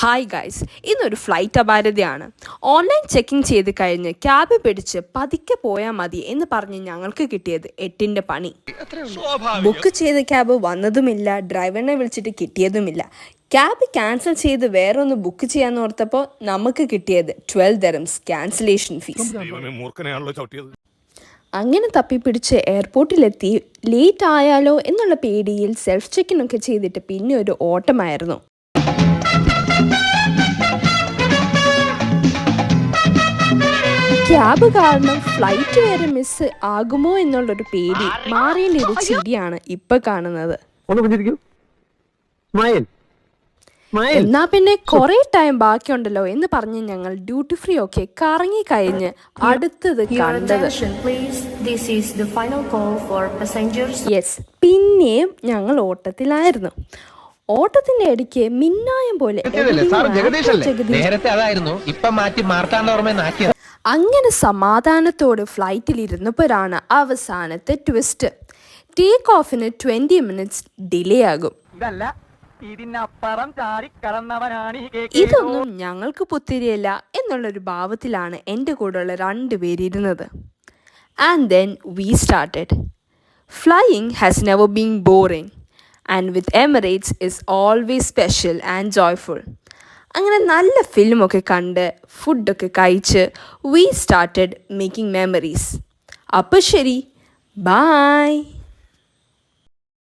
Hi guys, ഇന്നൊരു flight അപാരതയാണ്. Online checking ചെയ്ത് കഴിഞ്ഞ് ക്യാബ് പിടിച്ച് പതുക്കെ പോയാൽ മതി എന്ന് പറഞ്ഞ് ഞങ്ങൾക്ക് കിട്ടിയത് 8ന്റെ പണി. ബുക്ക് ചെയ്ത ക്യാബ് വന്നതുമില്ല, ഡ്രൈവറിനെ വിളിച്ചിട്ട് കിട്ടിയതുമില്ല. ക്യാബ് ക്യാൻസൽ ചെയ്ത് വേറെ ഒന്ന് ബുക്ക് ചെയ്യാന്ന് ഓർത്തപ്പോൾ നമുക്ക് കിട്ടിയത് 12 dirhams ക്യാൻസലേഷൻ ഫീസ്. അങ്ങനെ തപ്പിപ്പിടിച്ച് എയർപോർട്ടിലെത്തി. ലേറ്റ് ആയാലോ എന്നുള്ള പേടിയിൽ സെൽഫ് ചെക്കിനൊക്കെ ചെയ്തിട്ട് പിന്നെ ഒരു ഓട്ടമായിരുന്നു. ക്യാബ് കാരണം ഫ്ലൈറ്റ് വരെ മിസ് ആകുമോ എന്നുള്ളൊരു പേടി മാറിയതിൻ്റെ ഒരു ചിരിയാണ് ഇപ്പൊ കാണുന്നത്. എന്നാ പിന്നെ കുറെ ടൈം ബാക്കിയുണ്ടല്ലോ എന്ന് പറഞ്ഞ് ഞങ്ങൾ ഡ്യൂട്ടി ഫ്രീ ഒക്കെ കറങ്ങി കഴിഞ്ഞ് അടുത്തത് കണ്ടത് യെസ്, പിന്നെയും ഞങ്ങൾ ഓട്ടത്തിലായിരുന്നു. ഓട്ടത്തിന്റെ ഇടയ്ക്ക് മിന്നായം പോലെ അങ്ങനെ സമാധാനത്തോട് ഫ്ലൈറ്റിൽ ഇരുന്നപ്പോഴാണ് അവസാനത്തെ ട്വിസ്റ്റ്. ടേക്ക് ഓഫിന് 20 minutes ഡിലേ ആകും. ഇതൊന്നും ഞങ്ങൾക്ക് പുത്തിരിയല്ല എന്നുള്ളൊരു ഭാവത്തിലാണ് എൻ്റെ കൂടെയുള്ള 2 പേരിരുന്നത്. And then we started. Flying has never been boring and with Emirates is always special and joyful. അങ്ങനെ നല്ല ഫിലിമൊക്കെ കണ്ട് ഫുഡൊക്കെ കഴിച്ച് വി സ്റ്റാർട്ടഡ് മേക്കിംഗ് മെമ്മറീസ്. അപ്പോൾ ശരി, ബൈ.